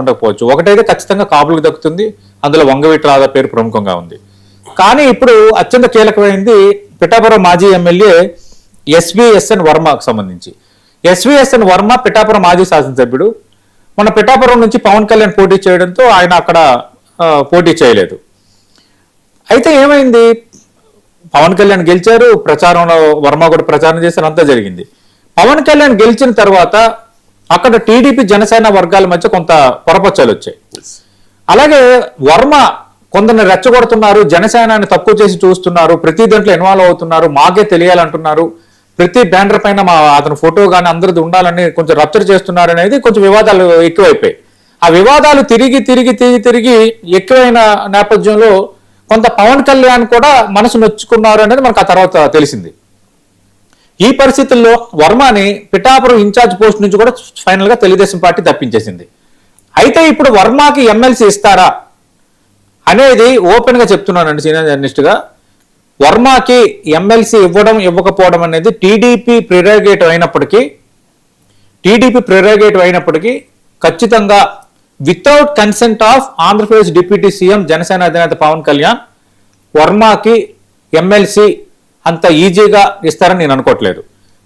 ఉండకపోవచ్చు. ఒకటైతే ఖచ్చితంగా కాపులకు దక్కుతుంది, అందులో వంగవీటి రాధా పేరు ప్రముఖంగా ఉంది. కానీ ఇప్పుడు అత్యంత కీలకమైంది పిఠాపురం మాజీ ఎమ్మెల్యే ఎస్విఎస్ఎన్ వర్మకు సంబంధించి. ఎస్విఎస్ఎన్ వర్మ పిఠాపురం మాజీ శాసనసభ్యుడు. మన పిఠాపురం నుంచి పవన్ కళ్యాణ్ పోటీ చేయడంతో ఆయన అక్కడ పోటీ చేయలేదు. అయితే ఏమైంది, పవన్ కళ్యాణ్ గెలిచారు, ప్రచారంలో వర్మ కూడా ప్రచారం చేశారు, అంతా జరిగింది. పవన్ కళ్యాణ్ గెలిచిన తర్వాత అక్కడ టీడీపీ జనసేన వర్గాల మధ్య కొంత పొరపచ్చాలు వచ్చాయి. అలాగే వర్మ కొందరిని రెచ్చగొడుతున్నారు, జనసేనాన్ని తక్కువ చేసి చూస్తున్నారు, ప్రతి దాంట్లో ఇన్వాల్వ్ అవుతున్నారు, మాకే తెలియాలంటున్నారు, ప్రతి బ్యానర్ పైన అతని ఫోటో కానీ అందరిది ఉండాలని కొంచెం రప్చర్ చేస్తున్నారు అనేది కొంచెం వివాదాలు ఎక్కువైపోయాయి. ఆ వివాదాలు తిరిగి ఎక్కువైన నేపథ్యంలో కొంత పవన్ కళ్యాణ్ కూడా మనసు నొచ్చుకున్నారు అనేది మనకు ఆ తర్వాత తెలిసింది. ఈ పరిస్థితుల్లో వర్మని పిఠాపురం ఇన్ఛార్జ్ పోస్ట్ నుంచి కూడా ఫైనల్ గా తెలుగుదేశం పార్టీ తప్పించేసింది. అయితే ఇప్పుడు వర్మకి ఎమ్మెల్సీ ఇస్తారా అనేది ఓపెన్ గా చెప్తున్నానండి సీనియర్ జర్నలిస్ట్ గా. వర్మకి ఎమ్మెల్సీ ఇవ్వడం ఇవ్వకపోవడం అనేది టీడీపీ ప్రిరోగేటివ్ అయినప్పటికీ ఖచ్చితంగా without consent of Andhra Pradesh deputy CM Janasena అధినేత పవన్ కళ్యాణ్ వర్మకి ఎమ్మెల్సీ అంత ఈజీగా ఇస్తారని నేను అనుకోవట్లేదు.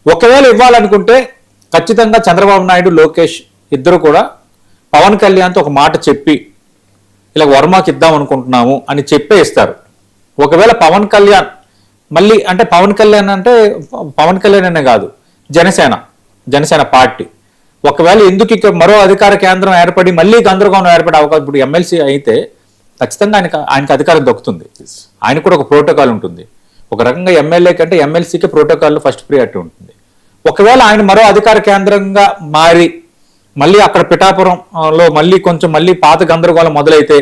ఒకవేళ ఇవ్వాలనుకుంటే ఖచ్చితంగా చంద్రబాబు నాయుడు, లోకేష్ ఇద్దరు కూడా పవన్ కళ్యాణ్తో ఒక మాట చెప్పి ఇలా వర్మకి ఇద్దాం అనుకుంటున్నాము అని చెప్పే ఇస్తారు. ఒకవేళ పవన్ కళ్యాణ్ మళ్ళీ అంటే పవన్ కళ్యాణ్ అనే కాదు, జనసేన పార్టీ ఒకవేళ ఎందుకు ఇక్కడ మరో అధికార కేంద్రం ఏర్పడి మళ్ళీ గందరగోళం ఏర్పడే అవకాశం, ఇప్పుడు ఎమ్మెల్సీ అయితే ఖచ్చితంగా ఆయనకు అధికారం దక్కుతుంది. ఆయన కూడా ఒక ప్రోటోకాల్ ఉంటుంది. ఒక రకంగా ఎమ్మెల్యే కంటే ఎమ్మెల్సీకి ప్రోటోకాల్లో ఫస్ట్ ప్రియారిటీ ఉంటుంది. ఒకవేళ ఆయన మరో అధికార కేంద్రంగా మారి మళ్ళీ అక్కడ పిఠాపురంలో మళ్ళీ పాత గందరగోళం మొదలైతే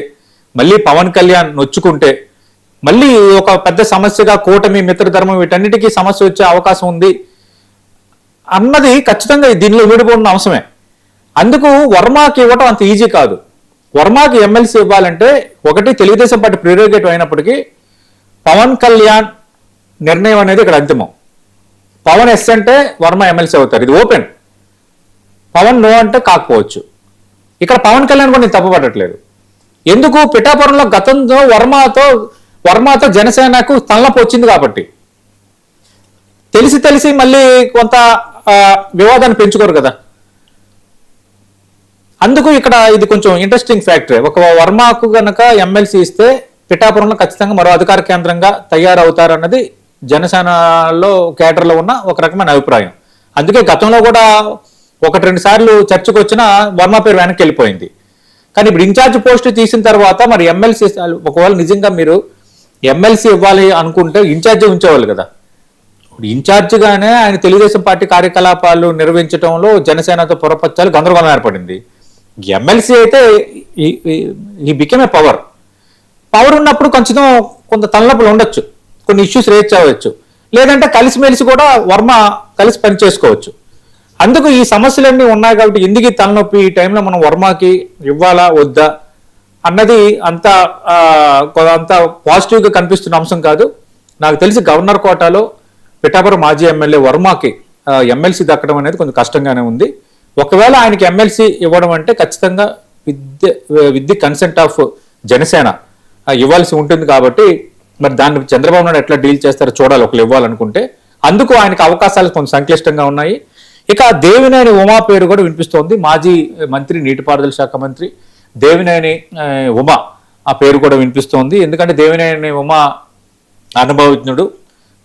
మళ్ళీ పవన్ కళ్యాణ్ నొచ్చుకుంటే మళ్ళీ ఒక పెద్ద సమస్యగా కూటమి, మిత్రధర్మం వీటన్నిటికీ సమస్య వచ్చే అవకాశం ఉంది అన్నది ఖచ్చితంగా దీనిలో విడిపోయిన అంశమే. అందుకు వర్మకి ఇవ్వటం అంత ఈజీ కాదు. వర్మకి ఎమ్మెల్సీ ఇవ్వాలంటే ఒకటి తెలుగుదేశం పార్టీ ప్రిరోగేటివ్ అయినప్పటికీ పవన్ కళ్యాణ్ నిర్ణయం అనేది ఇక్కడ అంతిమం. పవన్ ఎస్ అంటే వర్మ ఎమ్మెల్సీ అవుతారు, ఇది ఓపెన్. పవన్ నో అంటే కాకపోవచ్చు. ఇక్కడ పవన్ కళ్యాణ్ కూడా నేను తప్పుపట్టట్లేదు. ఎందుకు, పిఠాపురంలో గతంలో వర్మతో జనసేనకు తలనొప్పి వచ్చింది కాబట్టి తెలిసి మళ్ళీ కొంత వివాదాన్ని పెంచుకోరు కదా. అందుకు ఇక్కడ ఇది కొంచెం ఇంట్రెస్టింగ్ ఫ్యాక్టరీ. ఒక వర్మకు గనక ఎమ్మెల్సీ ఇస్తే పిఠాపురంలో ఖచ్చితంగా మరో అధికార కేంద్రంగా తయారవుతారన్నది జనసేనలో కేటర్లో ఉన్న ఒక రకమైన అభిప్రాయం. అందుకే గతంలో కూడా 1-2 సార్లు చర్చకు వచ్చిన వర్మ పేరు వెనక్కి వెళ్ళిపోయింది. కానీ ఇప్పుడు ఇన్ఛార్జ్ పోస్ట్ తీసిన తర్వాత మరి ఎమ్మెల్సీ ఒకవేళ నిజంగా మీరు ఎమ్మెల్సీ ఇవ్వాలి అనుకుంటే ఇన్ఛార్జే ఉంచేవాళ్ళు కదా. ఇప్పుడు ఇన్ఛార్జిగానే ఆయన తెలుగుదేశం పార్టీ కార్యకలాపాలు నిర్వహించడంలో జనసేనతో పొరపచ్చాలు గందరగోళం ఏర్పడింది. ఎమ్మెల్సీ అయితే ఈ బికెమ్ ఏ పవర్ ఉన్నప్పుడు కొంత తలనొప్పులు ఉండొచ్చు, కొన్ని ఇష్యూస్ రేజ్ చేయవచ్చు, లేదంటే కలిసిమెలిసి కూడా వర్మ కలిసి పని చేసుకోవచ్చు. అందుకు ఈ సమస్యలన్నీ ఉన్నాయి కాబట్టి ఎందుకు ఈ తలనొప్పి, ఈ టైంలో మనం వర్మకి ఇవ్వాలా వద్దా అన్నది అంత పాజిటివ్గా కనిపిస్తున్న అంశం కాదు. నాకు తెలిసి గవర్నర్ కోటాలో పిఠాపురం మాజీ ఎమ్మెల్యే వర్మకి ఎమ్మెల్సీ దక్కడం అనేది కొంచెం కష్టంగానే ఉంది. ఒకవేళ ఆయనకి ఎమ్మెల్సీ ఇవ్వడం అంటే ఖచ్చితంగా with the consent of Janasena ఇవ్వాల్సి ఉంటుంది. కాబట్టి మరి దాన్ని చంద్రబాబు నాయుడు ఎట్లా డీల్ చేస్తారో చూడాలి ఒకళ్ళు ఇవ్వాలనుకుంటే. అందుకు ఆయనకు అవకాశాలు కొంచెం సంక్లిష్టంగా ఉన్నాయి. ఇక దేవినేని ఉమా పేరు కూడా వినిపిస్తోంది. మాజీ మంత్రి, నీటిపారుదల శాఖ మంత్రి దేవినేని ఉమా ఆ పేరు కూడా వినిపిస్తోంది. ఎందుకంటే దేవినేని ఉమా అనుభవజ్ఞుడు,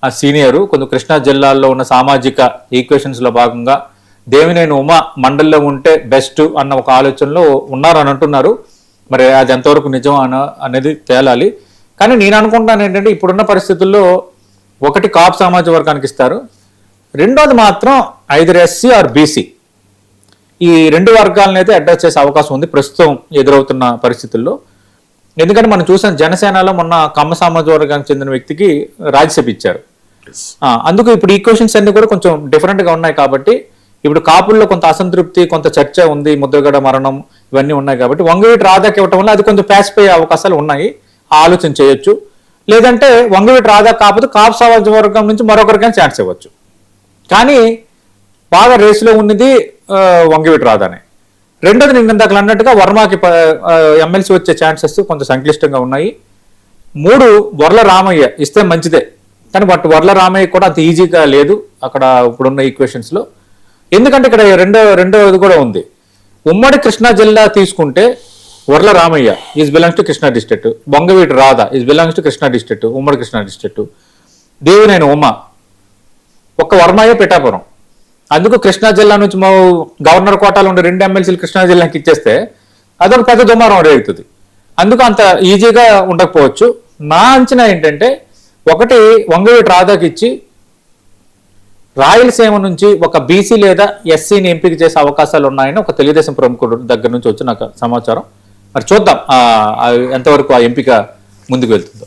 సీనియరు, కొంచెం కృష్ణా జిల్లాల్లో ఉన్న సామాజిక ఈక్వేషన్స్లో భాగంగా దేవినేని ఉమా మండలిలో ఉంటే బెస్ట్ అన్న ఒక ఆలోచనలో ఉన్నారని అంటున్నారు. మరి అది ఎంతవరకు నిజం అనేది తేలాలి. కానీ నేను అనుకుంటాను ఏంటంటే ఇప్పుడున్న పరిస్థితుల్లో ఒకటి కాపు సామాజిక వర్గానికి ఇస్తారు, రెండోది మాత్రం ఐదర్ ఎస్సీ ఆర్ బీసీ, ఈ 2 వర్గాలను అయితే అడ్రస్ చేసే అవకాశం ఉంది ప్రస్తుతం ఎదురవుతున్న పరిస్థితుల్లో. ఎందుకంటే మనం చూసాం జనసేనలో మొన్న కమ్మ సామాజిక వర్గానికి చెందిన వ్యక్తికి రాజ్యసభ ఇచ్చారు. అందుకు ఇప్పుడు ఈక్వేషన్స్ అన్ని కూడా కొంచెం డిఫరెంట్గా ఉన్నాయి. కాబట్టి ఇప్పుడు కాపుల్లో కొంత అసంతృప్తి, కొంత చర్చ ఉంది, ముద్రగడ మరణం ఇవన్నీ ఉన్నాయి. కాబట్టి వంగవీటి రాధాకి ఇవ్వటం వల్ల అది కొంచెం ప్యాసిపోయే అవకాశాలు ఉన్నాయి, ఆలోచన చేయొచ్చు. లేదంటే వంగవీటి రాధా కాకపోతే కాపు సామాజిక వర్గం నుంచి మరొకరికైనా ఛాన్స్ ఇవ్వచ్చు. కానీ బాగా రేసులో ఉన్నది వంగవీటి రాధానే. రెండోది నేను ఇందాక అన్నట్టుగా వర్మకి ఎమ్మెల్సీ వచ్చే ఛాన్సెస్ కొంత సంక్లిష్టంగా ఉన్నాయి. 3 వర్ల రామయ్య ఇస్తే మంచిదే, కానీ బట్ వర్ల రామయ్య కూడా అంత ఈజీగా లేదు అక్కడ ఇప్పుడున్న ఈక్వేషన్స్లో. ఎందుకంటే ఇక్కడ రెండోది కూడా ఉంది. ఉమ్మడి కృష్ణా జిల్లా తీసుకుంటే Varla Ramaiah is belongs to Krishna district, Vangaveeti Radha is belongs to Krishna district, ఉమ్మడి కృష్ణా డిస్ట్రిక్ట్, దేవినేని ఉమ, ఒక్క వర్మయ్య పిఠాపురం. అందుకు కృష్ణా జిల్లా నుంచి గవర్నర్ కోటాలో ఉండే 2 ఎమ్మెల్సీలు కృష్ణా జిల్లాకి ఇచ్చేస్తే అదొక పెద్ద దుమారం రేగుతుంది. అందుకు అంత ఈజీగా ఉండకపోవచ్చు. నా అంచనా ఏంటంటే, ఒకటి వంగవీటి రాధాకి ఇచ్చి రాయలసీమ నుంచి ఒక బీసీ లేదా ఎస్సీని ఎంపిక చేసే అవకాశాలు ఉన్నాయని ఒక తెలుగుదేశం ప్రముఖుడు దగ్గర నుంచి వచ్చి నాకు సమాచారం. మరి చూద్దాం ఎంతవరకు ఆ ఎంపిక ముందుకు వెళ్తుందో.